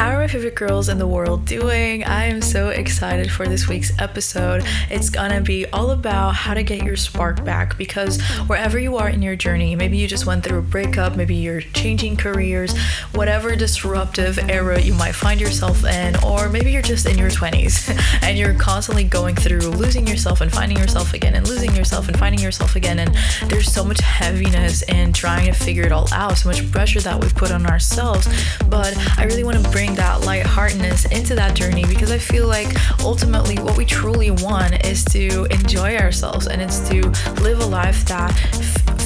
How are my favorite girls in the world doing? I am so excited for this week's episode. It's gonna be all about how to get your spark back, because wherever you are in your journey, maybe you just went through a breakup, maybe you're changing careers, whatever disruptive era you might find yourself in, or maybe you're just in your 20s and you're constantly going through losing yourself and finding yourself again and losing yourself and finding yourself again, and there's so much heaviness in trying to figure it all out, so much pressure that we put on ourselves. But I really want to bring that lightheartedness into that journey, because I feel like ultimately what we truly want is to enjoy ourselves, and it's to live a life that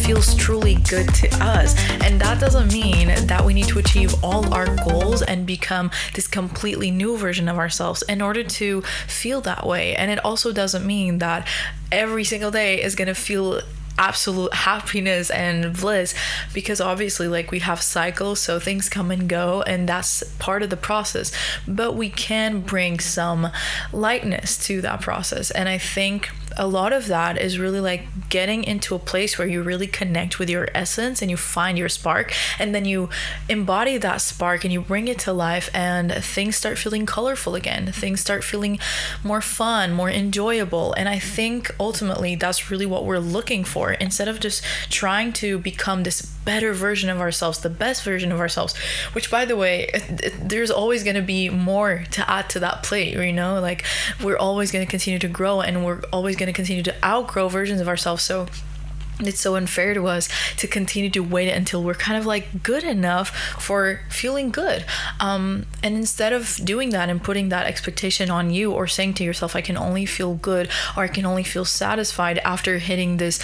feels truly good to us. And that doesn't mean that we need to achieve all our goals and become this completely new version of ourselves in order to feel that way. And it also doesn't mean that every single day is going to feel absolute happiness and bliss, because obviously we have cycles, so things come and go, and that's part of the process. But we can bring some lightness to that process, and I think a lot of that is really getting into a place where you really connect with your essence and you find your spark, and then you embody that spark and you bring it to life, and things start feeling colorful again. Things start feeling more fun, more enjoyable. And I think ultimately that's really what we're looking for, instead of just trying to become this better version of ourselves, the best version of ourselves, which, by the way, there's always going to be more to add to that plate, we're always going to continue to grow, and we're always going to continue to outgrow versions of ourselves. So it's so unfair to us to continue to wait until we're kind of good enough for feeling good. And instead of doing that and putting that expectation on you, or saying to yourself, I can only feel good, or I can only feel satisfied after hitting this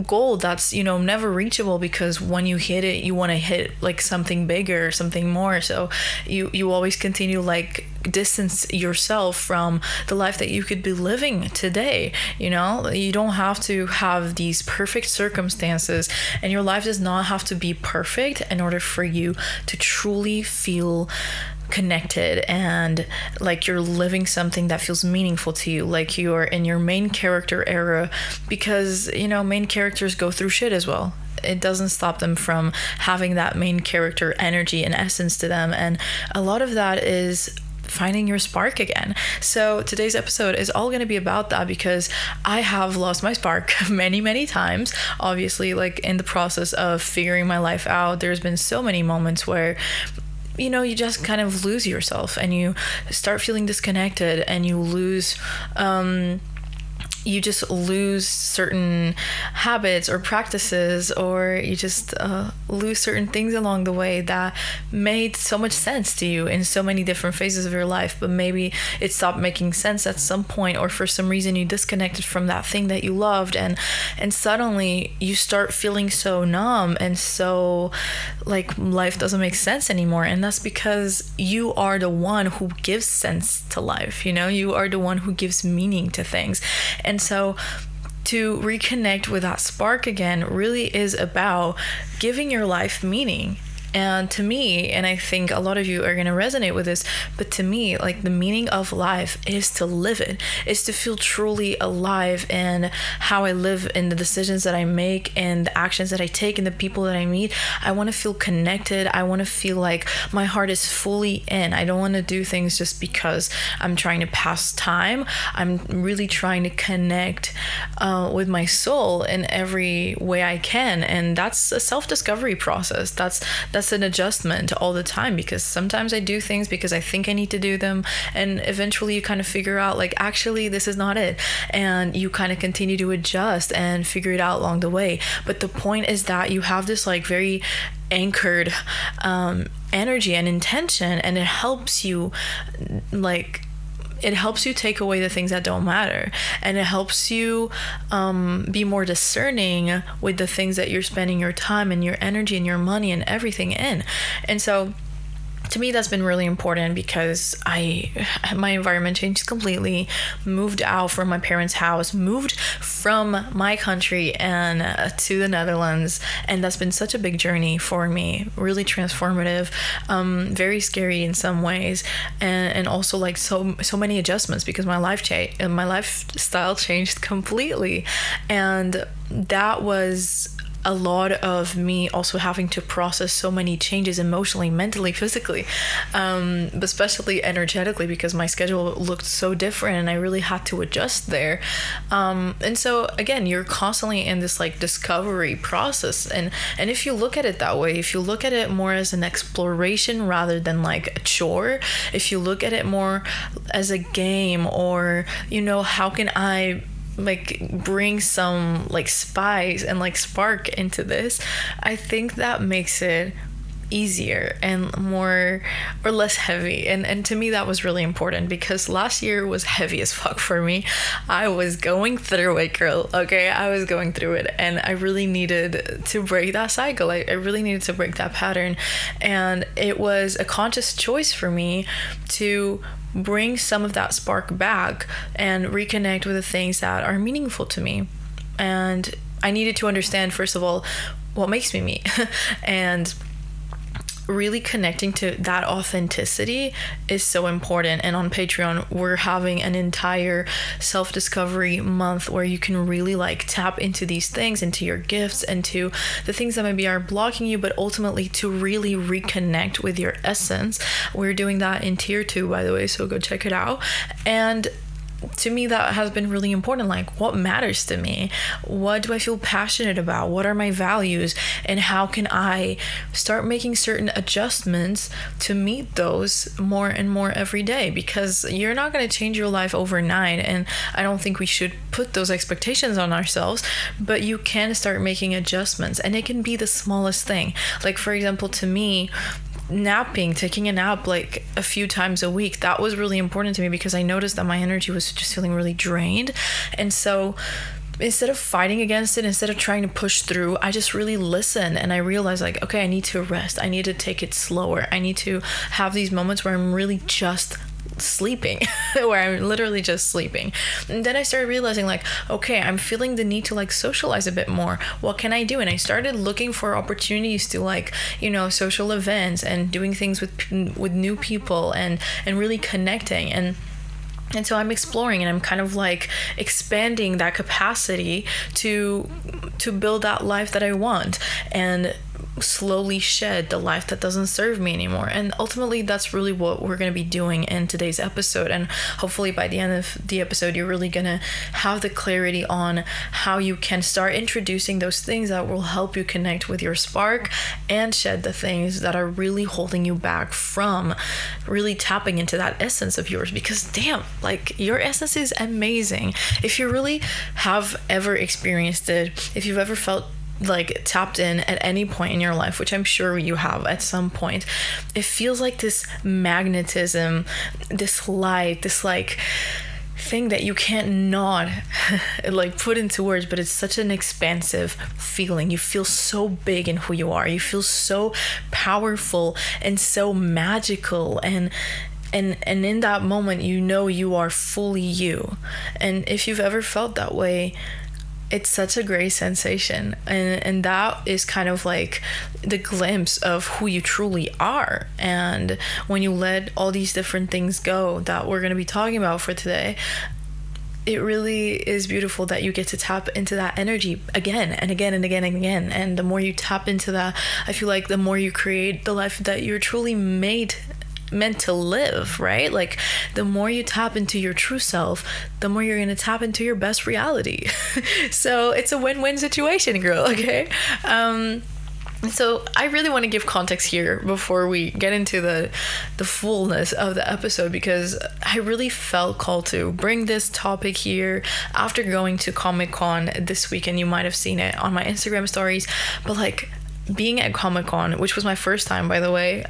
goal that's never reachable, because when you hit it, you want to hit something bigger, something more. So you always continue distance yourself from the life that you could be living today. You don't have to have these perfect circumstances, and your life does not have to be perfect in order for you to truly feel connected and you're living something that feels meaningful to you, like you're in your main character era, because main characters go through shit as well. It doesn't stop them from having that main character energy and essence to them, and a lot of that is finding your spark again. So today's episode is all going to be about that, because I have lost my spark many times. Obviously, in the process of figuring my life out, there's been so many moments where you just kind of lose yourself, and you start feeling disconnected, and you just lose certain habits or practices, or you just lose certain things along the way that made so much sense to you in so many different phases of your life. But maybe it stopped making sense at some point, or for some reason you disconnected from that thing that you loved, and suddenly you start feeling so numb, and so life doesn't make sense anymore. And that's because you are the one who gives sense to life. You are the one who gives meaning to things. And so to reconnect with that spark again really is about giving your life meaning. And to me, and I think a lot of you are going to resonate with this, but to me, the meaning of life is to live it, is to feel truly alive in how I live, in the decisions that I make, and the actions that I take, and the people that I meet. I want to feel connected. I want to feel like my heart is fully in. I don't want to do things just because I'm trying to pass time. I'm really trying to connect with my soul in every way I can. And that's a self-discovery process. That's an adjustment all the time, because sometimes I do things because I think I need to do them, and eventually you kind of figure out actually this is not it, and you kind of continue to adjust and figure it out along the way. But the point is that you have this very anchored energy and intention, and it helps you take away the things that don't matter, and it helps you be more discerning with the things that you're spending your time and your energy and your money and everything in. And so to me, that's been really important, because my environment changed completely, moved out from my parents' house, moved from my country and to the Netherlands. And that's been such a big journey for me, really transformative, very scary in some ways. And also so many adjustments, because my lifestyle changed completely. And that was a lot of me also having to process so many changes emotionally, mentally, physically, but especially energetically, because my schedule looked so different and I really had to adjust there. And so again, you're constantly in this like discovery process, and if you look at it that way, if you look at it more as an exploration rather than like a chore, if you look at it more as a game, or how can I like bring some like spice and like spark into this, I think that makes it easier and more or less heavy. And to me that was really important, because last year was heavy as fuck for me. I was going through it, girl. Okay, I was going through it, and I really needed to break that cycle. I really needed to break that pattern, and it was a conscious choice for me to bring some of that spark back and reconnect with the things that are meaningful to me. And I needed to understand, first of all, what makes me me. And really connecting to that authenticity is so important. And on Patreon, we're having an entire self-discovery month where you can really like tap into these things, into your gifts, into the things that maybe are blocking you, but ultimately to really reconnect with your essence. We're doing that in tier 2, by the way, so go check it out. And to me, that has been really important. Like, what matters to me? What do I feel passionate about? What are my values? And how can I start making certain adjustments to meet those more and more every day? Because you're not going to change your life overnight. And I don't think we should put those expectations on ourselves, but you can start making adjustments. And it can be the smallest thing. Like, for example, to me, taking a nap like a few times a week, that was really important to me, because I noticed that my energy was just feeling really drained. And so instead of fighting against it, instead of trying to push through, I just really listened, and I realized like, okay, I need to rest. I need to take it slower. I need to have these moments where I'm really just sleeping, where I'm literally just sleeping. And then I started realizing like, okay, I'm feeling the need to like socialize a bit more. What can I do? And I started looking for opportunities to like, social events and doing things with new people and really connecting. And so I'm exploring, and I'm kind of like expanding that capacity to build that life that I want, and slowly shed the life that doesn't serve me anymore. And ultimately, that's really what we're going to be doing in today's episode. And hopefully by the end of the episode, you're really going to have the clarity on how you can start introducing those things that will help you connect with your spark and shed the things that are really holding you back from really tapping into that essence of yours. Because damn, like, your essence is amazing. If you really have ever experienced it, if you've ever felt like tapped in at any point in your life, which I'm sure you have at some point, it feels like this magnetism, this light, this like thing that you can't not like put into words, but it's such an expansive feeling. You feel so big in who you are. You feel so powerful and so magical, and in that moment, you are fully you. And if you've ever felt that way, it's such a great sensation, and that is kind of like the glimpse of who you truly are. And when you let all these different things go that we're going to be talking about for today, it really is beautiful that you get to tap into that energy again and again and again and again. And the more you tap into that, I feel like the more you create the life that you're truly meant to live, right? Like, the more you tap into your true self, the more you're going to tap into your best reality. So it's a win-win situation, girl. Okay. So I really want to give context here before we get into the fullness of the episode, because I really felt called to bring this topic here after going to Comic-Con this weekend. You might have seen it on my Instagram stories, but like, being at Comic-Con, which was my first time, by the way,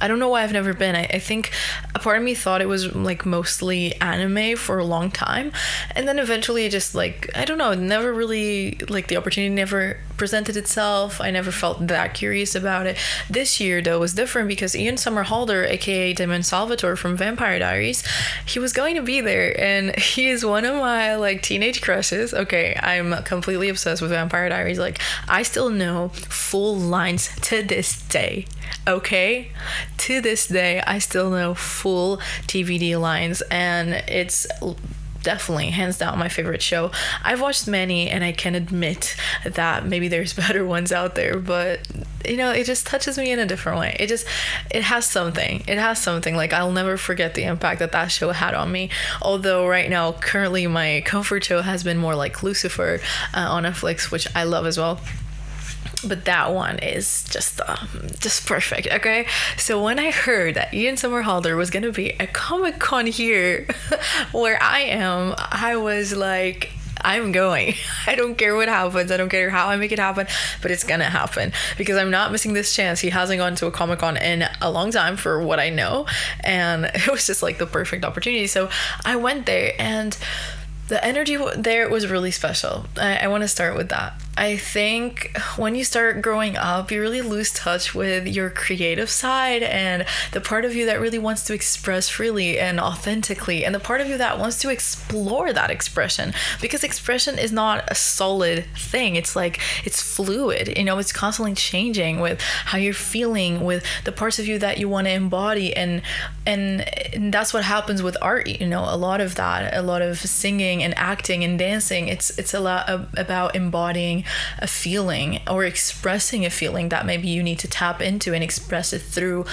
I don't know why I've never been. I think a part of me thought it was like mostly anime for a long time, and then eventually it just like, I don't know, never really, like, the opportunity never presented itself. I never felt that curious about it. This year though was different, because Ian Somerhalder, aka Damon Salvatore from Vampire Diaries, he was going to be there, and he is one of my like teenage crushes. Okay, I'm completely obsessed with Vampire Diaries. Like, I still know full lines to this day. Okay, to this day I still know full TVD lines, and it's definitely hands down my favorite show. I've watched many and I can admit that maybe there's better ones out there, but it just touches me in a different way. It has something like I'll never forget the impact that show had on me. Although right now currently my comfort show has been more like Lucifer on Netflix, which I love as well. But that one is just perfect. Okay, so when I heard that Ian Somerhalder was gonna be at Comic-Con here where I am, I was like, I'm going. I don't care what happens. I don't care how I make it happen, but it's gonna happen because I'm not missing this chance. He hasn't gone to a Comic-Con in a long time for what I know, and it was just like the perfect opportunity. So I went there, and the energy there was really special. I want to start with that. I think when you start growing up, you really lose touch with your creative side and the part of you that really wants to express freely and authentically, and the part of you that wants to explore that expression, because expression is not a solid thing. It's like, it's fluid, it's constantly changing with how you're feeling, with the parts of you that you want to embody, and that's what happens with art. A lot of that, a lot of singing and acting and dancing, it's a lot about embodying a feeling or expressing a feeling that maybe you need to tap into and express it through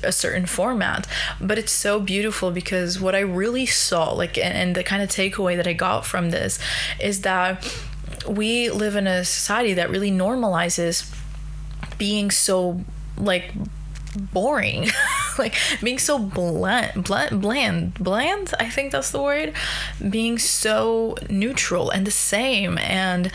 a certain format. But it's so beautiful because what I really saw, and the kind of takeaway that I got from this is that we live in a society that really normalizes being so boring, being so bland, I think that's the word, being so neutral and the same, and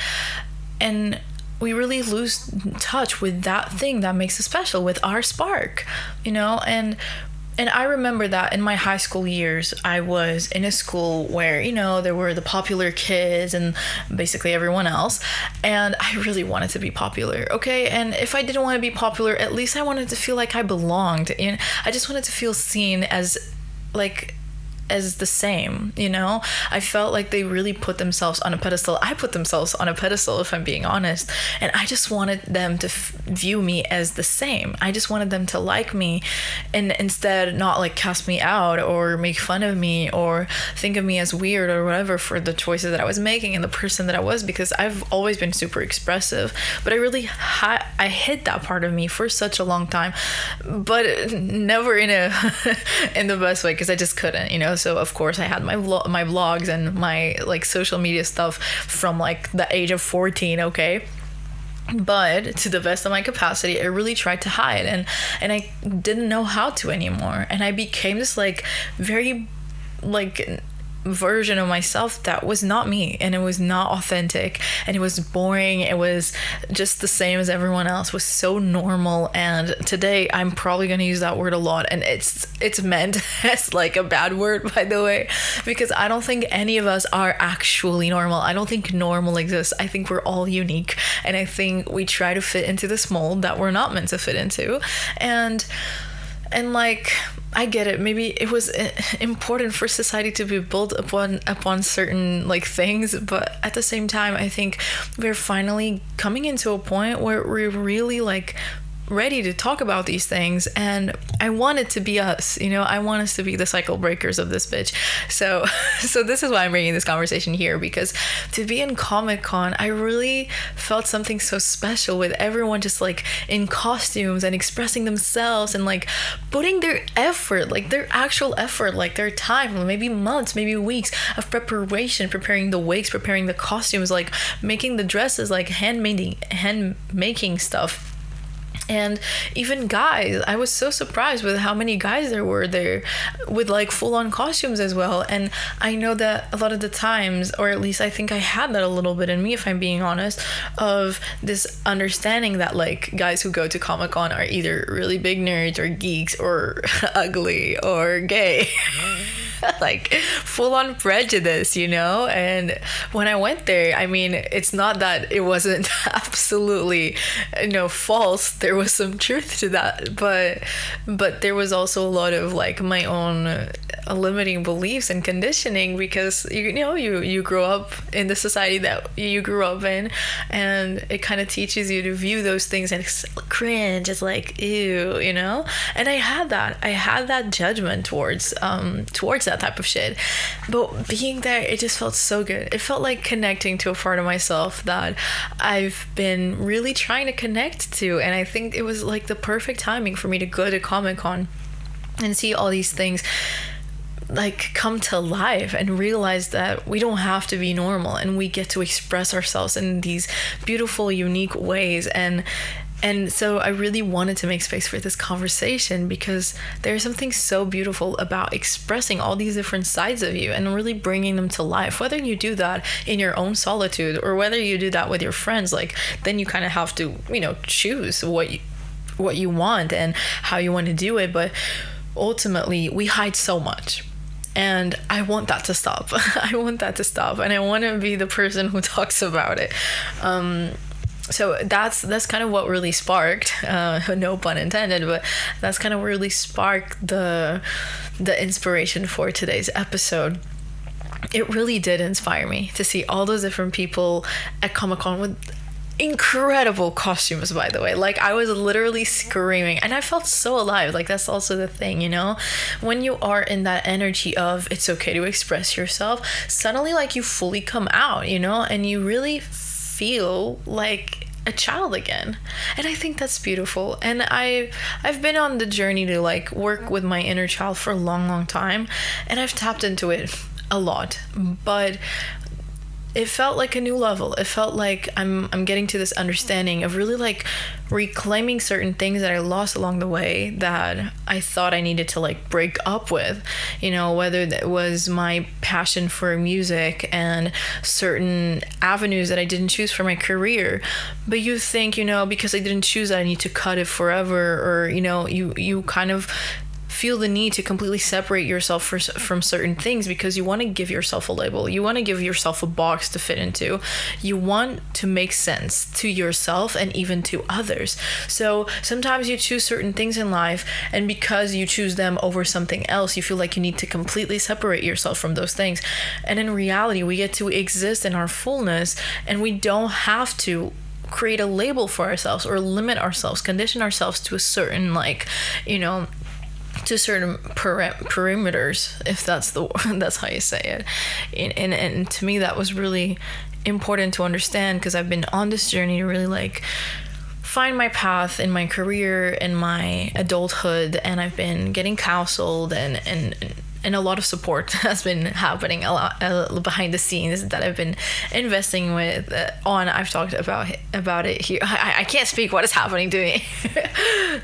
we really lose touch with that thing that makes us special, with our spark, and I remember that in my high school years, I was in a school where, there were the popular kids and basically everyone else. And I really wanted to be popular, okay? And if I didn't want to be popular, at least I wanted to feel like I belonged. I just wanted to feel seen as the same, I felt like they really put themselves on a pedestal. I put themselves on a pedestal, if I'm being honest, and I just wanted them to view me as the same. I just wanted them to like me, and instead not cast me out or make fun of me or think of me as weird or whatever for the choices that I was making and the person that I was, because I've always been super expressive, but I really I hid that part of me for such a long time, but never in the best way, because I just couldn't, So of course I had my blogs and my social media stuff from the age of 14, okay? But to the best of my capacity, I really tried to hide, and I didn't know how to anymore. And I became this very version of myself that was not me, and it was not authentic, and it was boring. It was just the same as everyone else. It was so normal. And today I'm probably going to use that word a lot, and it's meant as a bad word, by the way, because I don't think any of us are actually normal. I don't think normal exists. I think we're all unique, and I think we try to fit into this mold that we're not meant to fit into. And I get it. Maybe it was important for society to be built upon certain things, but at the same time, I think we're finally coming into a point where we're really ready to talk about these things, and I want it to be us, I want us to be the cycle breakers of this bitch. So this is why I'm bringing this conversation here, because to be in Comic-Con, I really felt something so special with everyone just in costumes and expressing themselves and putting their effort, their actual effort, their time, maybe months, maybe weeks of preparation, preparing the wigs, preparing the costumes, making the dresses, hand making stuff. And even guys, I was so surprised with how many guys there were there with full-on costumes as well. And I know that a lot of the times, or at least I think I had that a little bit in me, if I'm being honest, of this understanding that guys who go to Comic-Con are either really big nerds or geeks or ugly or gay. Full-on prejudice, and when I went there, I mean, it's not that it wasn't absolutely false. There was some truth to that, but there was also a lot of like my own limiting beliefs and conditioning, because you grow up in the society that you grew up in, and it kind of teaches you to view those things and cringe. It's like, ew, and I had that judgment towards that type of shit. But being there, it just felt so good. It felt like connecting to a part of myself that I've been really trying to connect to, and I think it was like the perfect timing for me to go to Comic-Con and see all these things like come to life and realize that we don't have to be normal, and we get to express ourselves in these beautiful, unique ways. And so I really wanted to make space for this conversation, because there's something so beautiful about expressing all these different sides of you and really bringing them to life. Whether you do that in your own solitude or whether you do that with your friends, like then you kind of have to, choose what you want and how you want to do it. But ultimately, we hide so much. And I want that to stop. I want that to stop. And I want to be the person who talks about it. So that's kind of what really sparked, no pun intended, but that's kind of really sparked the inspiration for today's episode. It really did inspire me to see all those different people at Comic-Con with incredible costumes, by the way. Like, I was literally screaming, and I felt so alive. Like, that's also the thing, when you are in that energy of it's okay to express yourself, suddenly like you fully come out, and you really feel like a child again. And I think that's beautiful. And I've been on the journey to like work with my inner child for a long time, and I've tapped into it a lot, but it felt like a new level. It felt like I'm getting to this understanding of really like reclaiming certain things that I lost along the way that I thought I needed to like break up with, whether that was my passion for music and certain avenues that I didn't choose for my career. But you think, because I didn't choose that, I need to cut it forever, or, you kind of feel the need to completely separate yourself from certain things, because you want to give yourself a label. You want to give yourself a box to fit into. You want to make sense to yourself and even to others. So sometimes you choose certain things in life, and because you choose them over something else, you feel like you need to completely separate yourself from those things. And in reality, we get to exist in our fullness, and we don't have to create a label for ourselves or limit ourselves, condition ourselves to a certain to certain perimeters, if that's how you say it. And to me, that was really important to understand, because I've been on this journey to really like find my path in my career and my adulthood, and I've been getting counseled and a lot of support has been happening a lot behind the scenes that I've been investing with on. I've talked about it here. I can't speak what is happening to me,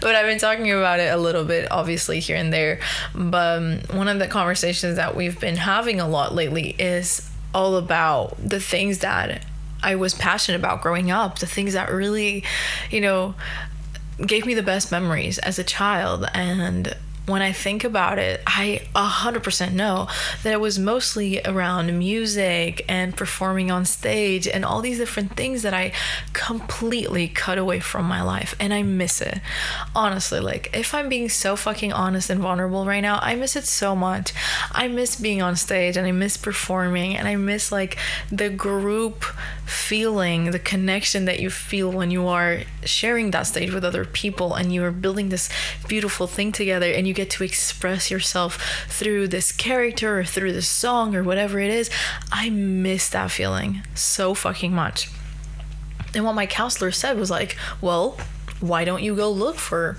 but I've been talking about it a little bit, obviously, here and there. But one of the conversations that we've been having a lot lately is all about the things that I was passionate about growing up, the things that really, gave me the best memories as a child. And when I think about it, I 100% know that it was mostly around music and performing on stage and all these different things that I completely cut away from my life, and I miss it. Honestly, like, if I'm being so fucking honest and vulnerable right now, I miss it so much. I miss being on stage, and I miss performing, and I miss like the group feeling, the connection that you feel when you are sharing that stage with other people and you are building this beautiful thing together, and you get to express yourself through this character or through this song or whatever it is. I miss that feeling so fucking much. And what my counselor said was like, well, why don't you go look for,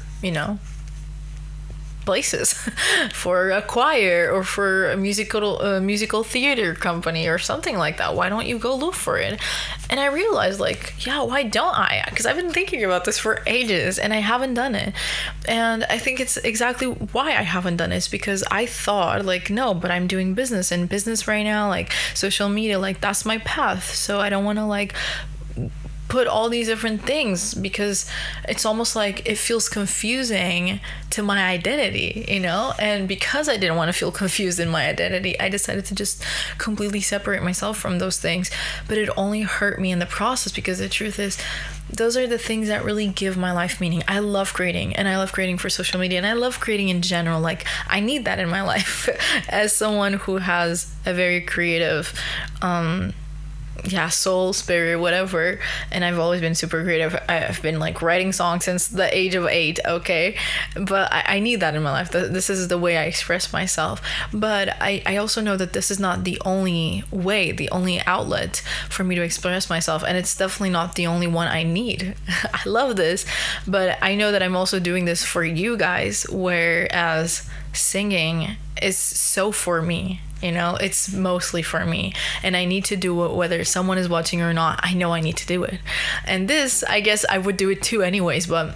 places for a choir or for a musical theater company or something like that? Why don't you go look for it? And I realized, like, yeah, why don't I? Because I've been thinking about this for ages and I haven't done it. And I think it's exactly why I haven't done it. It's because I thought, like, no, but I'm doing business, and business right now, like social media, like that's my path. So I don't want to like put all these different things, because it's almost like it feels confusing to my identity, and because I didn't want to feel confused in my identity, I decided to just completely separate myself from those things. But it only hurt me in the process, because the truth is those are the things that really give my life meaning. I love creating, and I love creating for social media, and I love creating in general. Like, I need that in my life as someone who has a very creative soul, spirit, whatever. And I've always been super creative. I've been like writing songs since the age of 8, okay? But I need that in my life. This is the way I express myself. But I also know that this is not the only way, the only outlet for me to express myself. And it's definitely not the only one I need. I love this, but I know that I'm also doing this for you guys, whereas singing is so for me. It's mostly for me, and I need to do it whether someone is watching or not. I know I need to do it. And this, I guess I would do it too anyways, but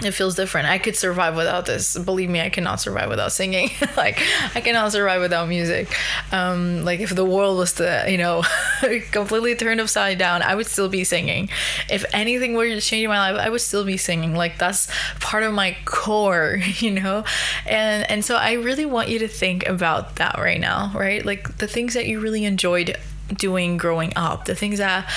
it feels different. I could survive without this. Believe me, I cannot survive without singing. Like, I cannot survive without music. Like, if the world was to, completely turned upside down, I would still be singing. If anything were to change in my life, I would still be singing. Like, that's part of my core, And so I really want you to think about that right now, right? Like, the things that you really enjoyed doing growing up, the things that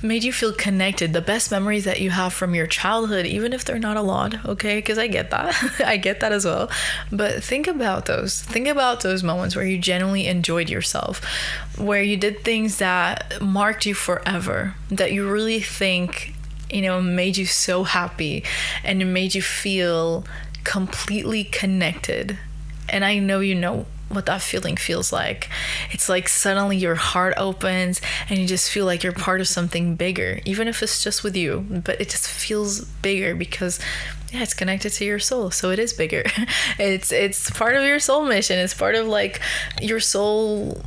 made you feel connected, the best memories that you have from your childhood, even if they're not a lot, okay? Because I get that. I get that as well. But think about those moments where you genuinely enjoyed yourself, where you did things that marked you forever, that you really think, made you so happy and it made you feel completely connected. And I know what that feeling feels like. It's like suddenly your heart opens and you just feel like you're part of something bigger, even if it's just with you, but it just feels bigger because it's connected to your soul, so it is bigger. It's part of your soul mission. It's part of like your soul's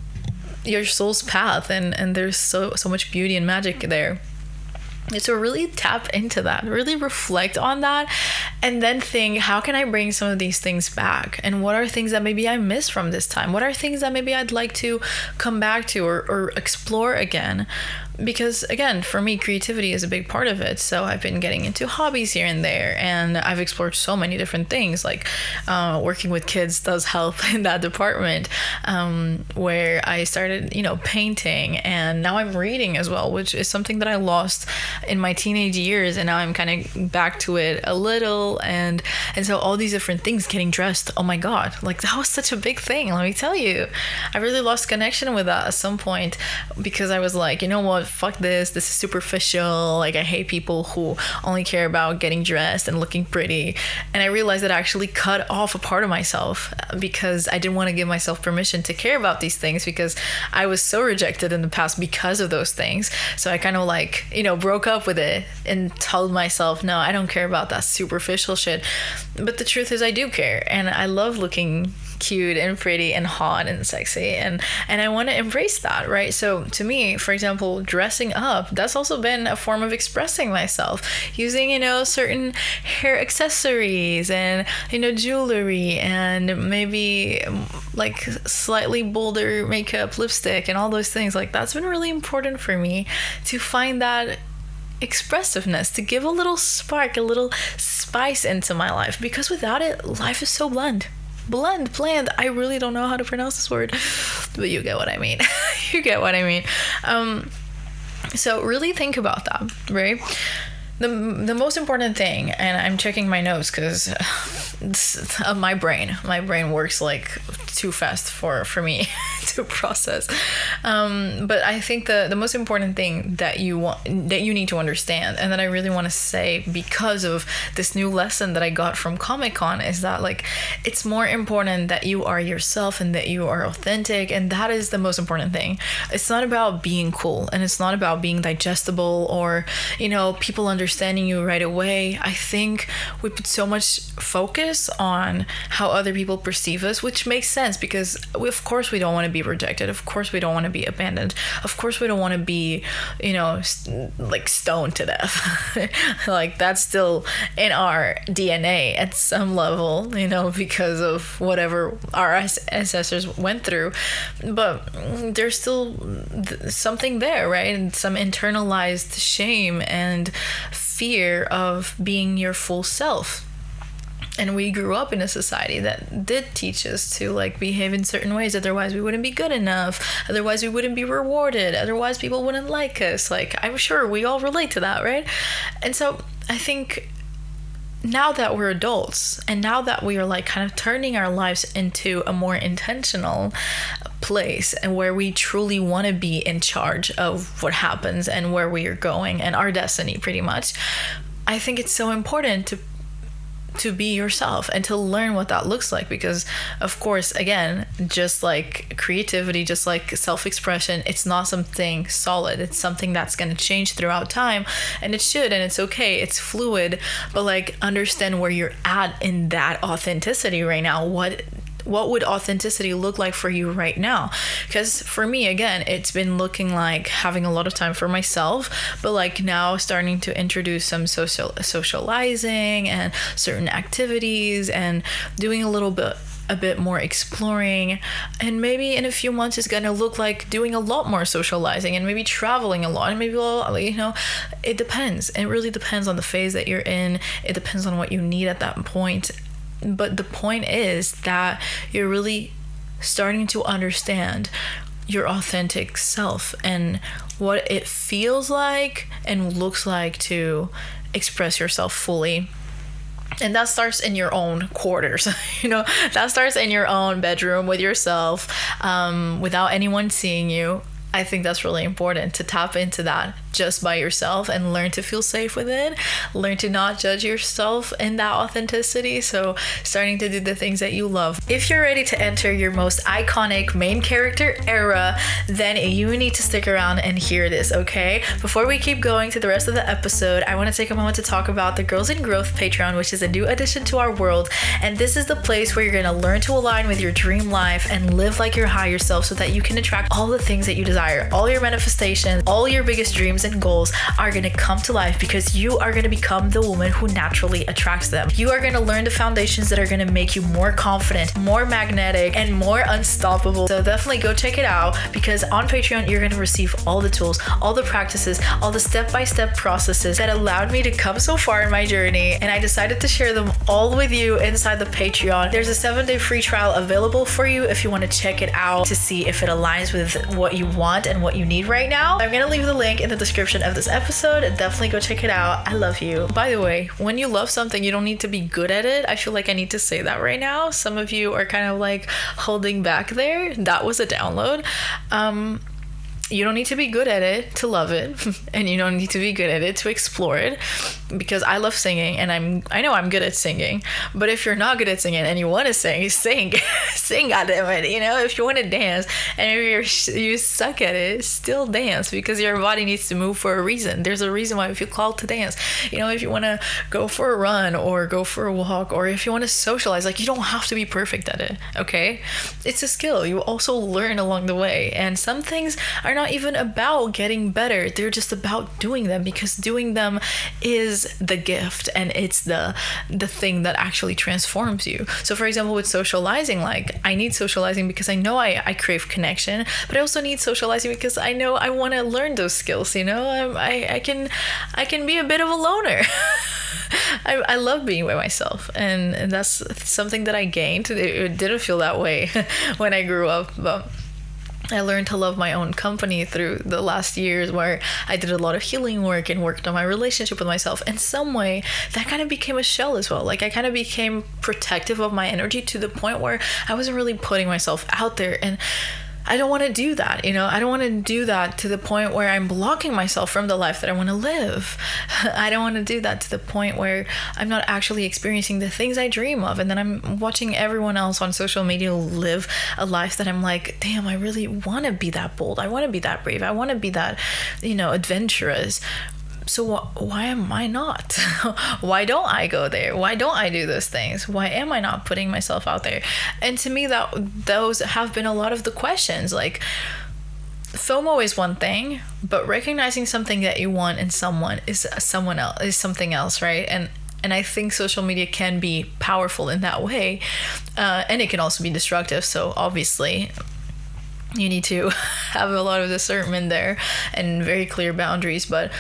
path, and there's so much beauty and magic there. So really tap into that, really reflect on that, and then think, how can I bring some of these things back? And what are things that maybe I missed from this time? What are things that maybe I'd like to come back to or explore again? Because again, for me, creativity is a big part of it. So I've been getting into hobbies here and there, and I've explored so many different things. Like working with kids does help in that department, where I started, painting, and now I'm reading as well, which is something that I lost in my teenage years, and now I'm kind of back to it a little. And so all these different things, getting dressed, oh my God, like that was such a big thing. Let me tell you, I really lost connection with that at some point, because I was like, you know what? Fuck this is superficial. Like, I hate people who only care about getting dressed and looking pretty. And I realized that I actually cut off a part of myself because I didn't want to give myself permission to care about these things, because I was so rejected in the past because of those things. So I kind of like, broke up with it and told myself, no, I don't care about that superficial shit. But the truth is, I do care, and I love looking cute and pretty and hot and sexy, and I want to embrace that, right? So to me, for example, dressing up, that's also been a form of expressing myself, using certain hair accessories and jewelry, and maybe like slightly bolder makeup, lipstick, and all those things. Like, that's been really important for me to find that expressiveness, to give a little spark, a little spice into my life, because without it, life is so bland. I really don't know how to pronounce this word, but you get what I mean. So really think about that, right? The most important thing, and I'm checking my notes because my brain works like too fast for me to process. But I think the most important thing that you need to understand, and that I really want to say because of this new lesson that I got from Comic-Con, is that like, it's more important that you are yourself and that you are authentic, and that is the most important thing. It's not about being cool, and it's not about being digestible or people understanding you right away. I think we put so much focus on how other people perceive us, which makes sense, because of course we don't want to be rejected. Of course we don't want to be abandoned. Of course we don't want to be, like stoned to death. Like, that's still in our DNA at some level, because of whatever our ancestors went through. But there's still something there, right? And some internalized shame and fear of being your full self. And we grew up in a society that did teach us to like behave in certain ways, otherwise we wouldn't be good enough, otherwise we wouldn't be rewarded, otherwise people wouldn't like us. Like, I'm sure we all relate to that, right? And so I think now that we're adults, and now that we are like kind of turning our lives into a more intentional place, and where we truly want to be in charge of what happens and where we are going and our destiny, pretty much, I think it's so important to be yourself and to learn what that looks like. Because of course, again, just like creativity, just like self-expression, it's not something solid. It's something that's going to change throughout time, and it should, and it's okay, it's fluid. But like, understand where you're at in that authenticity right now. What would authenticity look like for you right now? Because for me, again, it's been looking like having a lot of time for myself, but like now starting to introduce some socializing and certain activities, and doing a bit more exploring. And maybe in a few months it's gonna look like doing a lot more socializing, and maybe traveling a lot, and maybe, well, you know, it depends. It really depends on the phase that you're in. It depends on what you need at that point. But the point is that you're really starting to understand your authentic self and what it feels like and looks like to express yourself fully. And that starts in your own quarters, you know, that starts in your own bedroom with yourself, without anyone seeing you. I think that's really important, to tap into that just by yourself and learn to feel safe with it. Learn to not judge yourself in that authenticity. So starting to do the things that you love. If you're ready to enter your most iconic main character era, then you need to stick around and hear this, okay? Before we keep going to the rest of the episode, I want to take a moment to talk about the Girls in Growth Patreon, which is a new addition to our world. And this is the place where you're going to learn to align with your dream life and live like your higher self, so that you can attract all the things that you desire. All your manifestations, all your biggest dreams and goals are going to come to life, because you are going to become the woman who naturally attracts them. You are going to learn the foundations that are going to make you more confident, more magnetic, and more unstoppable. So definitely go check it out, because on Patreon you're going to receive all the tools, all the practices, all the step-by-step processes that allowed me to come so far in my journey, and I decided to share them all with you inside the Patreon. There's a 7-day free trial available for you if you want to check it out to see if it aligns with what you want and what you need right now. I'm going to leave the link in the description of this episode. Definitely go check it out. I love you. By the way, when you love something, you don't need to be good at it. I feel like I need to say that right now. Some of you are kind of like holding back there. That was a download. You don't need to be good at it to love it, and you don't need to be good at it to explore it, because I love singing, and I know I'm good at singing. But if you're not good at singing and you want to sing, sing, goddammit. You know, if you want to dance and if you suck at it, still dance, because your body needs to move for a reason. There's a reason why you feel called to dance. You know, if you want to go for a run or go for a walk, or if you want to socialize, like, you don't have to be perfect at it. Okay, it's a skill. You also learn along the way, and some things are not even about getting better. They're just about doing them, because doing them is the gift, and it's the thing that actually transforms you. So for example, with socializing, like, I need socializing because I know I crave connection, but I also need socializing because I know I want to learn those skills. You know, I can be a bit of a loner. I love being by myself, and that's something that I gained. It didn't feel that way when I grew up, but I learned to love my own company through the last years, where I did a lot of healing work and worked on my relationship with myself. In some way, that kind of became a shell as well. Like, I kind of became protective of my energy to the point where I wasn't really putting myself out there. And I don't want to do that, you know. I don't want to do that to the point where I'm blocking myself from the life that I want to live. I don't want to do that to the point where I'm not actually experiencing the things I dream of, and then I'm watching everyone else on social media live a life that I'm like, damn, I really want to be that bold. I want to be that brave. I want to be that, you know, adventurous. So why am I not? Why don't I go there? Why don't I do those things? Why am I not putting myself out there? And to me, those have been a lot of the questions. Like, FOMO is one thing, but recognizing something that you want in someone is something else, right? And I think social media can be powerful in that way, and it can also be destructive. So obviously, you need to have a lot of discernment there and very clear boundaries. But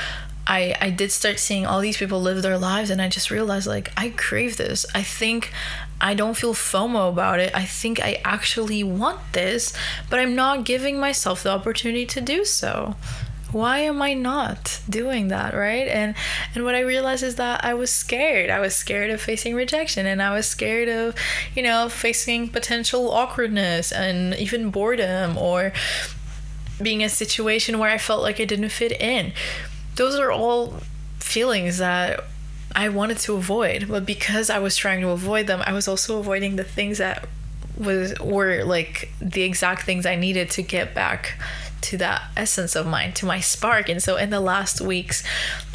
I did start seeing all these people live their lives, and I just realized, like, I crave this. I think I don't feel FOMO about it. I think I actually want this, but I'm not giving myself the opportunity to do so. Why am I not doing that, right? And what I realized is that I was scared. I was scared of facing rejection, and I was scared of, facing potential awkwardness and even boredom, or being in a situation where I felt like I didn't fit in. Those are all feelings that I wanted to avoid, but because I was trying to avoid them, I was also avoiding the things that were like the exact things I needed to get back to that essence of mine, to my spark. And so in the last weeks,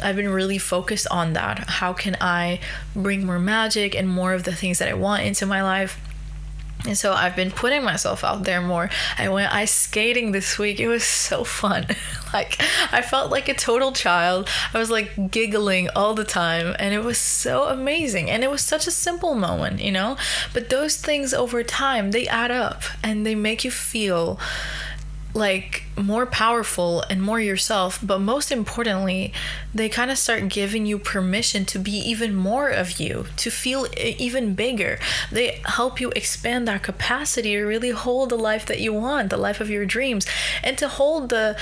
I've been really focused on that. How can I bring more magic and more of the things that I want into my life? And so I've been putting myself out there more. I went ice skating this week. It was so fun. Like, I felt like a total child. I was like giggling all the time, and it was so amazing. And it was such a simple moment, But those things over time, they add up, and they make you feel like more powerful and more yourself. But most importantly, they kind of start giving you permission to be even more of you, to feel even bigger. They help you expand that capacity to really hold the life that you want, the life of your dreams, and to hold the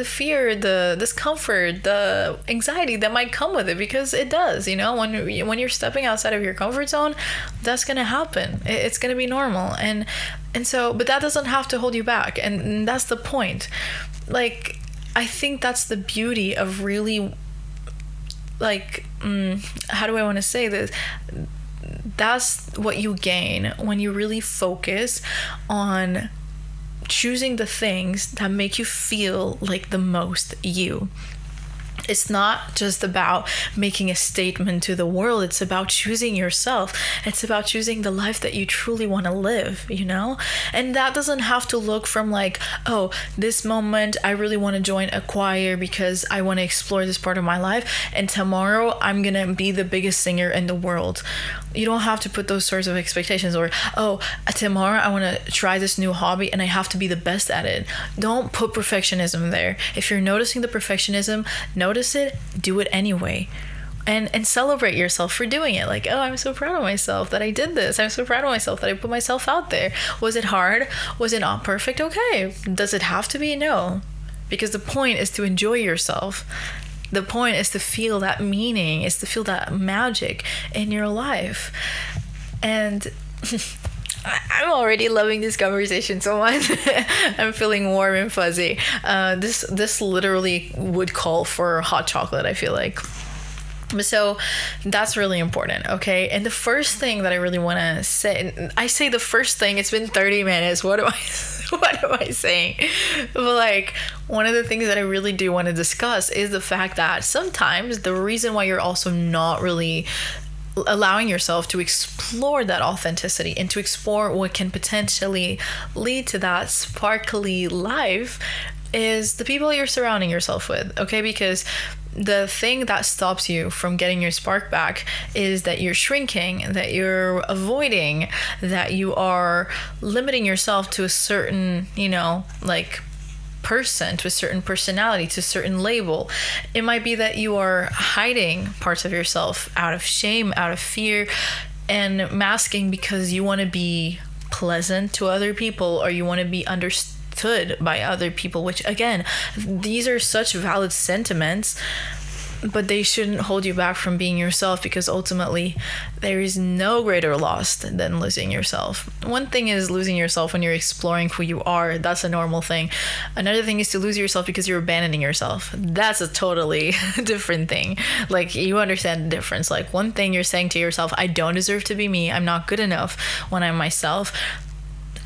fear, the discomfort, the anxiety that might come with it, because it does. When you're stepping outside of your comfort zone, that's gonna happen. It's gonna be normal. And so, but that doesn't have to hold you back. And that's the point. Like, I think that's the beauty of really, like, how do I want to say this? That's what you gain when you really focus on choosing the things that make you feel like the most you. It's not just about making a statement to the world. It's about choosing yourself. It's about choosing the life that you truly want to live, And that doesn't have to look from like, oh, this moment I really want to join a choir because I want to explore this part of my life, and tomorrow I'm going to be the biggest singer in the world. You don't have to put those sorts of expectations, or, oh, tomorrow I want to try this new hobby and I have to be the best at it. Don't put perfectionism there. If you're noticing the perfectionism, notice it, do it anyway. And celebrate yourself for doing it. Like, oh, I'm so proud of myself that I did this. I'm so proud of myself that I put myself out there. Was it hard? Was it not perfect? Okay. Does it have to be? No. Because the point is to enjoy yourself. The point is to feel that meaning, is to feel that magic in your life. And I'm already loving this conversation so much. I'm feeling warm and fuzzy. This literally would call for hot chocolate, I feel like. So that's really important, okay? And the first thing that I really want to say, I say the first thing, it's been 30 minutes. What am I saying? But like, one of the things that I really do want to discuss is the fact that sometimes the reason why you're also not really allowing yourself to explore that authenticity and to explore what can potentially lead to that sparkly life is the people you're surrounding yourself with, okay? Because the thing that stops you from getting your spark back is that you're shrinking, that you're avoiding, that you are limiting yourself to a certain, person, to a certain personality, to a certain label. It might be that you are hiding parts of yourself out of shame, out of fear, and masking because you want to be pleasant to other people, or you want to be understood by other people, which again, these are such valid sentiments, but they shouldn't hold you back from being yourself, because ultimately there is no greater loss than losing yourself. One thing is losing yourself when you're exploring who you are. That's a normal thing. Another thing is to lose yourself because you're abandoning yourself. That's a totally different thing. Like, you understand the difference. Like, one thing you're saying to yourself, I don't deserve to be me. I'm not good enough when I'm myself.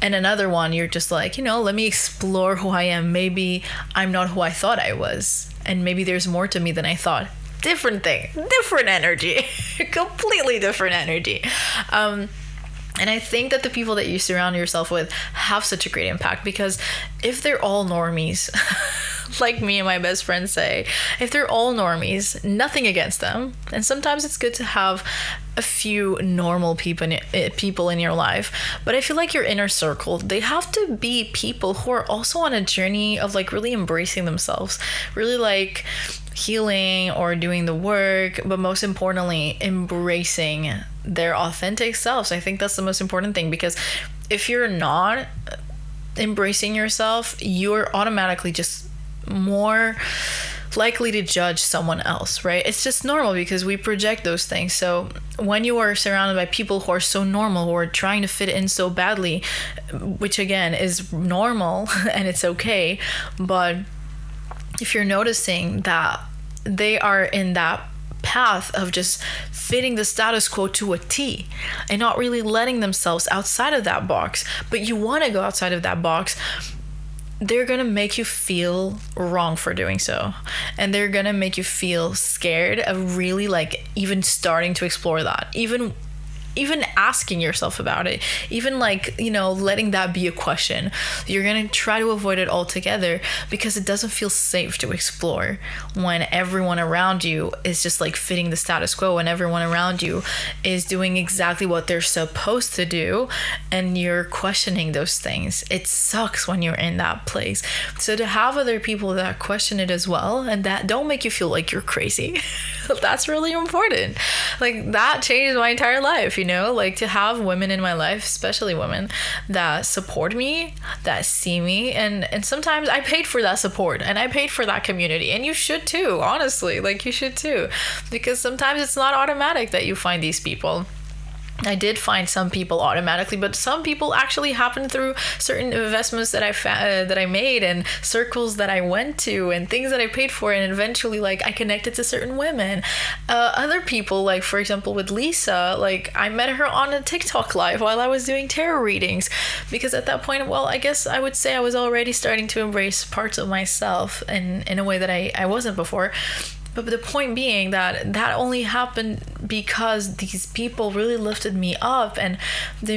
And another one, you're just like, let me explore who I am. Maybe I'm not who I thought I was. And maybe there's more to me than I thought. Different thing, different energy, completely different energy. And I think that the people that you surround yourself with have such a great impact, because if they're all normies, like me and my best friend say, if they're all normies, nothing against them. And sometimes it's good to have a few normal people in your life, but I feel like your inner circle, they have to be people who are also on a journey of like really embracing themselves, really like healing or doing the work, but most importantly, embracing their authentic selves. I think that's the most important thing, because if you're not embracing yourself, you're automatically just more likely to judge someone else, right? It's just normal because we project those things. So when you are surrounded by people who are so normal, who are trying to fit in so badly, which again is normal and it's okay, but if you're noticing that they are in that path of just fitting the status quo to a T and not really letting themselves outside of that box, but you want to go outside of that box, they're going to make you feel wrong for doing so. And they're going to make you feel scared of really like even starting to explore that. Even asking yourself about it, even like, letting that be a question. You're going to try to avoid it altogether because it doesn't feel safe to explore when everyone around you is just like fitting the status quo, and everyone around you is doing exactly what they're supposed to do, and you're questioning those things. It sucks when you're in that place. So to have other people that question it as well, and that don't make you feel like you're crazy, that's really important. Like that changed my entire life. Like to have women in my life, especially women that support me, that see me, and sometimes I paid for that support and I paid for that community, and you should too, honestly, like you should too, because sometimes it's not automatic that you find these people. I did find some people automatically, but some people actually happened through certain investments that I made, and circles that I went to, and things that I paid for, and eventually like I connected to certain women. Other people, like for example with Lisa, like I met her on a TikTok live while I was doing tarot readings, because at that point, well, I guess I would say I was already starting to embrace parts of myself in a way that I wasn't before. But the point being that only happened because these people really lifted me up, and they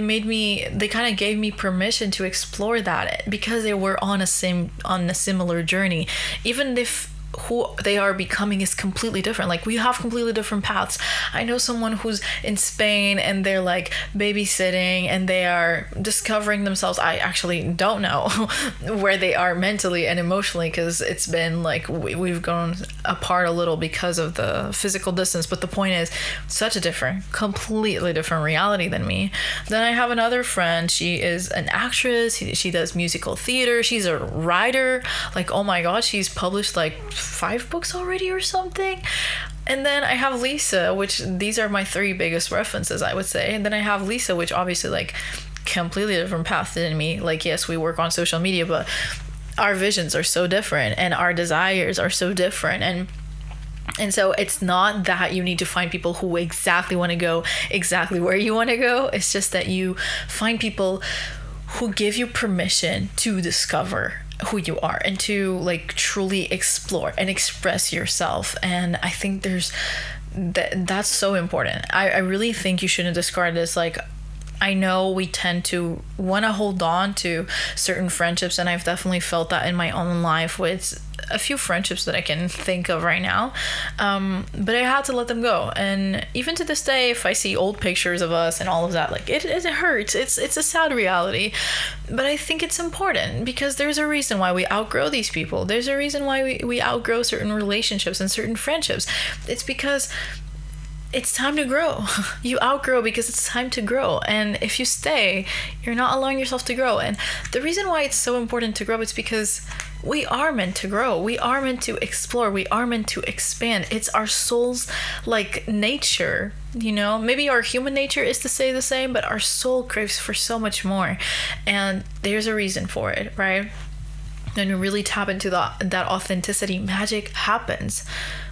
kind of gave me permission to explore that, because they were on a similar journey, even if who they are becoming is completely different. Like we have completely different paths. I know someone who's in Spain and they're like babysitting and they are discovering themselves. I actually don't know where they are mentally and emotionally, because it's been like we've gone apart a little because of the physical distance. But the point is, such a completely different reality than me. Then I have another friend. She is an actress. She does musical theater. She's a writer. Like, oh my God, she's published like 5 books already or something. And then I have Lisa, which these are my 3 biggest references, I would say. And then I have Lisa, which obviously like completely different path than me. Like, yes, we work on social media, but our visions are so different and our desires are so different. And so it's not that you need to find people who exactly want to go exactly where you want to go. It's just that you find people who give you permission to discover who you are and to like truly explore and express yourself. And I think that's so important. I really think you shouldn't discard this. Like, I know we tend to want to hold on to certain friendships, and I've definitely felt that in my own life with a few friendships that I can think of right now. But I had to let them go. And even to this day, if I see old pictures of us and all of that, like it hurts. It's a sad reality. But I think it's important because there's a reason why we outgrow these people. There's a reason why we outgrow certain relationships and certain friendships. It's because it's time to grow. You outgrow because it's time to grow. And if you stay, you're not allowing yourself to grow. And the reason why it's so important to grow is because we are meant to grow. We are meant to explore. We are meant to expand. It's our soul's like nature, maybe our human nature is to stay the same, but our soul craves for so much more. And there's a reason for it, right? When you really tap into that authenticity, magic happens.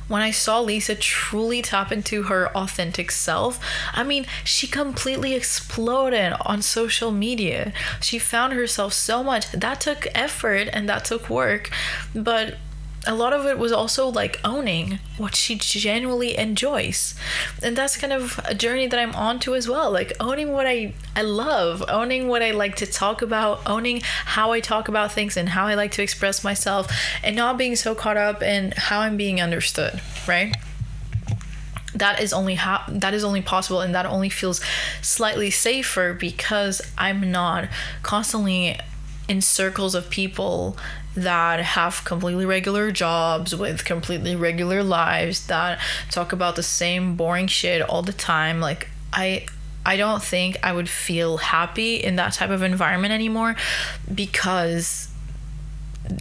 When I saw Lisa truly tap into her authentic self, I mean, she completely exploded on social media. She found herself so much. That took effort and that took work, but a lot of it was also like owning what she genuinely enjoys. And that's kind of a journey that I'm on to as well. Like owning what I love, owning what I like to talk about, owning how I talk about things and how I like to express myself, and not being so caught up in how I'm being understood, right? That is only possible, and that only feels slightly safer because I'm not constantly in circles of people that have completely regular jobs with completely regular lives that talk about the same boring shit all the time. Like, I don't think I would feel happy in that type of environment anymore, because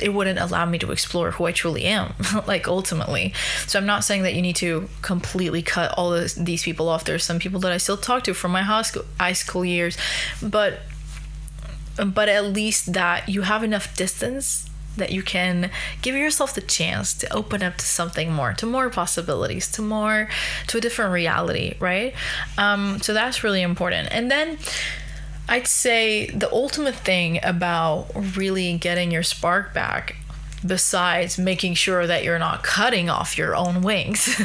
it wouldn't allow me to explore who I truly am, like, ultimately. So I'm not saying that you need to completely cut all these people off. There's some people that I still talk to from my high school years, but at least that you have enough distance that you can give yourself the chance to open up to something more, to more possibilities, to a different reality, right? So that's really important. And then I'd say the ultimate thing about really getting your spark back, besides making sure that you're not cutting off your own wings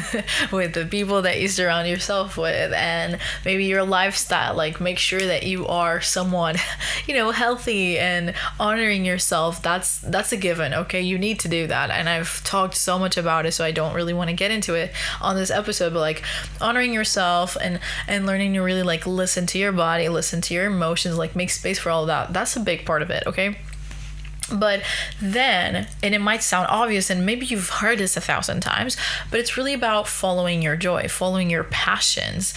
with the people that you surround yourself with, and maybe your lifestyle, like, make sure that you are somewhat, healthy and honoring yourself. That's a given, okay? You need to do that, and I've talked so much about it, so I don't really want to get into it on this episode, but, like, honoring yourself and learning to really, like, listen to your body, listen to your emotions, like, make space for all of that. That's a big part of it, okay? But then, and it might sound obvious, and maybe you've heard this 1,000 times, but it's really about following your joy, following your passions.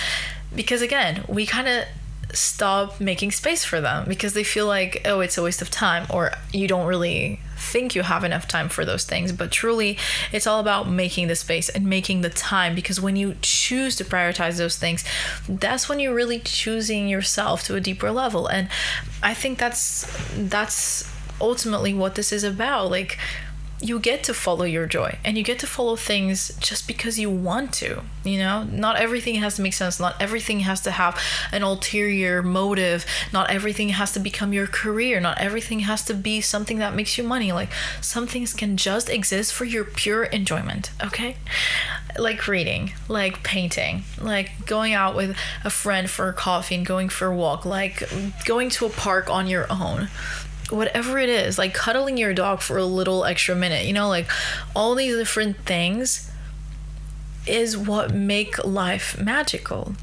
Because again, we kind of stop making space for them because they feel like, oh, it's a waste of time, or you don't really think you have enough time for those things. But truly, it's all about making the space and making the time, because when you choose to prioritize those things, that's when you're really choosing yourself to a deeper level. And I think that's ultimately what this is about. Like, you get to follow your joy, and you get to follow things just because you want to, not everything has to make sense. Not everything has to have an ulterior motive. Not everything has to become your career. Not everything has to be something that makes you money. Like, some things can just exist for your pure enjoyment, okay? Like reading, like painting, like going out with a friend for a coffee and going for a walk, like going to a park on your own. Whatever it is, like cuddling your dog for a little extra minute, like all these different things is what make life magical.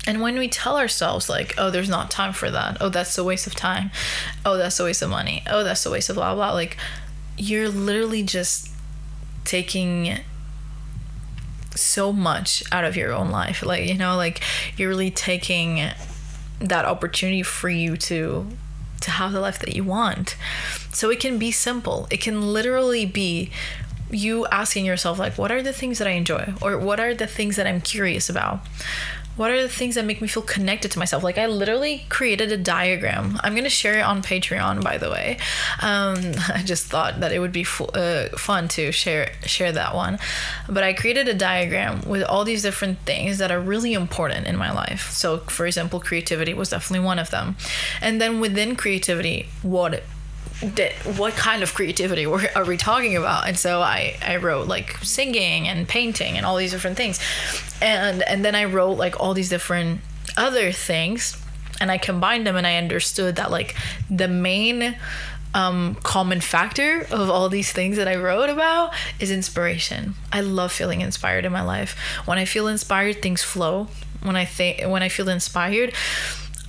And when we tell ourselves, like, oh, there's not time for that, oh, that's a waste of time, oh, that's a waste of money, oh, that's a waste of blah blah, like, you're literally just taking so much out of your own life. Like, like, you're really taking that opportunity for you to have the life that you want. So it can be simple. It can literally be you asking yourself, like, what are the things that I enjoy? Or what are the things that I'm curious about? What are the things that make me feel connected to myself? Like, I literally created a diagram. I'm going to share it on Patreon, by the way. I just thought that it would be fun to share that one. But I created a diagram with all these different things that are really important in my life. So, for example, creativity was definitely one of them. And then within creativity, what kind of creativity are we talking about? And so I wrote, like, singing and painting and all these different things, and then I wrote, like, all these different other things, and I combined them, and I understood that, like, the main common factor of all these things that I wrote about is inspiration. I love feeling inspired in my life. When I feel inspired, things flow. When I feel inspired,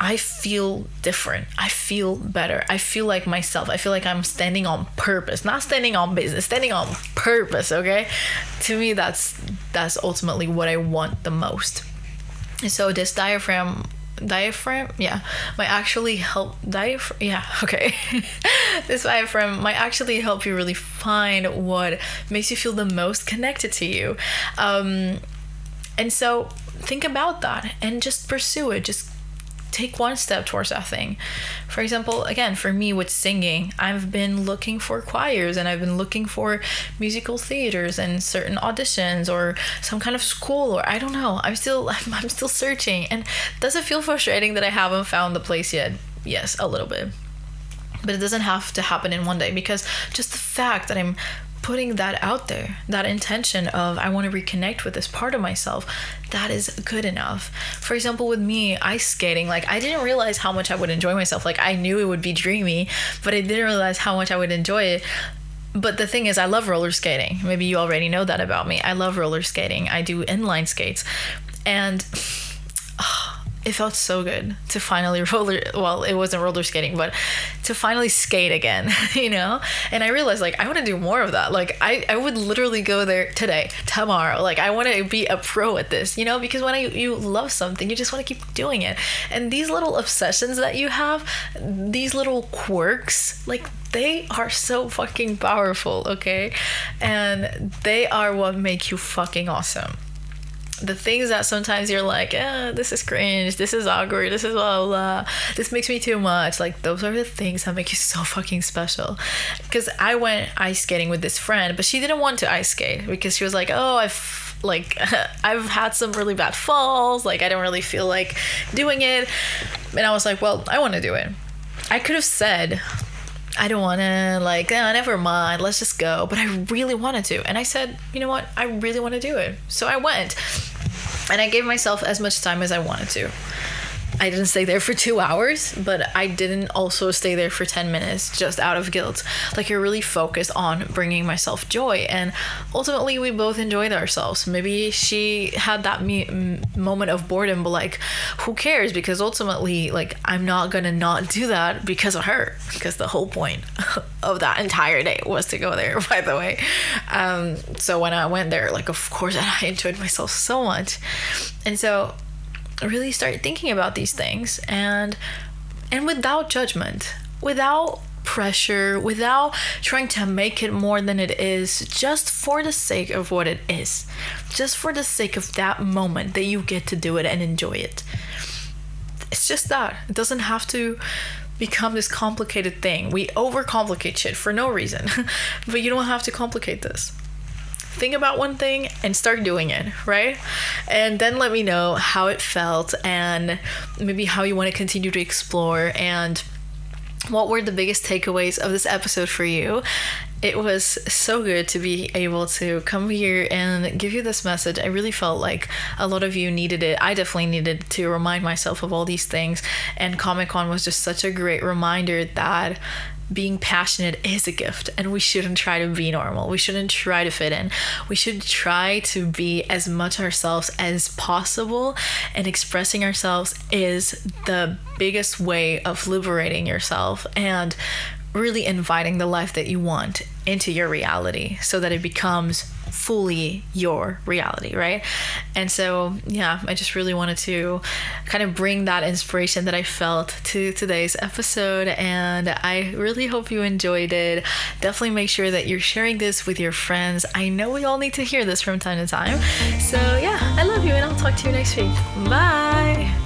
I feel different. I feel better. I feel like myself. I feel like I'm standing on purpose, not standing on business, standing on purpose, okay? To me, that's ultimately what I want the most. And so this diaphragm, yeah, might actually help, this diaphragm might actually help you really find what makes you feel the most connected to you. And so think about that and just pursue it. Just take one step towards that thing. For example, again, for me with singing, I've been looking for choirs, and I've been looking for musical theaters and certain auditions or some kind of school, or I don't know. I'm still searching. And does it feel frustrating that I haven't found the place yet? Yes, a little bit. But it doesn't have to happen in one day, because just the fact that I'm putting that out there, that intention of I want to reconnect with this part of myself, that is good enough. For example, with me, ice skating, like, I didn't realize how much I would enjoy myself. Like, I knew it would be dreamy, but I didn't realize how much I would enjoy it. But the thing is, I love roller skating. Maybe you already know that about me. I love roller skating. I do inline skates, and it felt so good to finally it wasn't roller skating, but to finally skate again, and I realized, like, I want to do more of that. Like, I would literally go there today, tomorrow. Like, I want to be a pro at this, because when you love something, you just want to keep doing it. And these little obsessions that you have, these little quirks, like, they are so fucking powerful, okay? And they are what make you fucking awesome. The things that sometimes you're like, this is cringe, this is awkward, this is blah, blah, this makes me too much. Like, those are the things that make you so fucking special. Because I went ice skating with this friend, but she didn't want to ice skate because she was like, I've had some really bad falls. Like, I don't really feel like doing it. And I was like, well, I want to do it. I could have said, I don't want to, like, never mind, let's just go. But I really wanted to. And I said, you know what? I really want to do it. So I went. And I gave myself as much time as I wanted to. I didn't stay there for 2 hours, but I didn't also stay there for 10 minutes just out of guilt. Like, you're really focused on bringing myself joy. And ultimately, we both enjoyed ourselves. Maybe she had that moment of boredom, but, like, who cares? Because ultimately, like, I'm not going to not do that because of her. Because the whole point of that entire day was to go there, by the way. So when I went there, like, of course, I enjoyed myself so much. And so I really started thinking about these things, and without judgment, without pressure, without trying to make it more than it is, just for the sake of what it is, just for the sake of that moment that you get to do it and enjoy it. It's just that. It doesn't have to become this complicated thing. We overcomplicate shit for no reason, but you don't have to complicate this. Think about one thing and start doing it, right? And then let me know how it felt and maybe how you want to continue to explore and what were the biggest takeaways of this episode for you. It was so good to be able to come here and give you this message. I really felt like a lot of you needed it. I definitely needed to remind myself of all these things, and Comic-Con was just such a great reminder that being passionate is a gift, and we shouldn't try to be normal. We shouldn't try to fit in. We should try to be as much ourselves as possible, and expressing ourselves is the biggest way of liberating yourself and really inviting the life that you want into your reality so that it becomes fully your reality, right? And so, yeah, I just really wanted to kind of bring that inspiration that I felt to today's episode, and I really hope you enjoyed it. Definitely make sure that you're sharing this with your friends. I know we all need to hear this from time to time. So yeah, I love you, and I'll talk to you next week. Bye!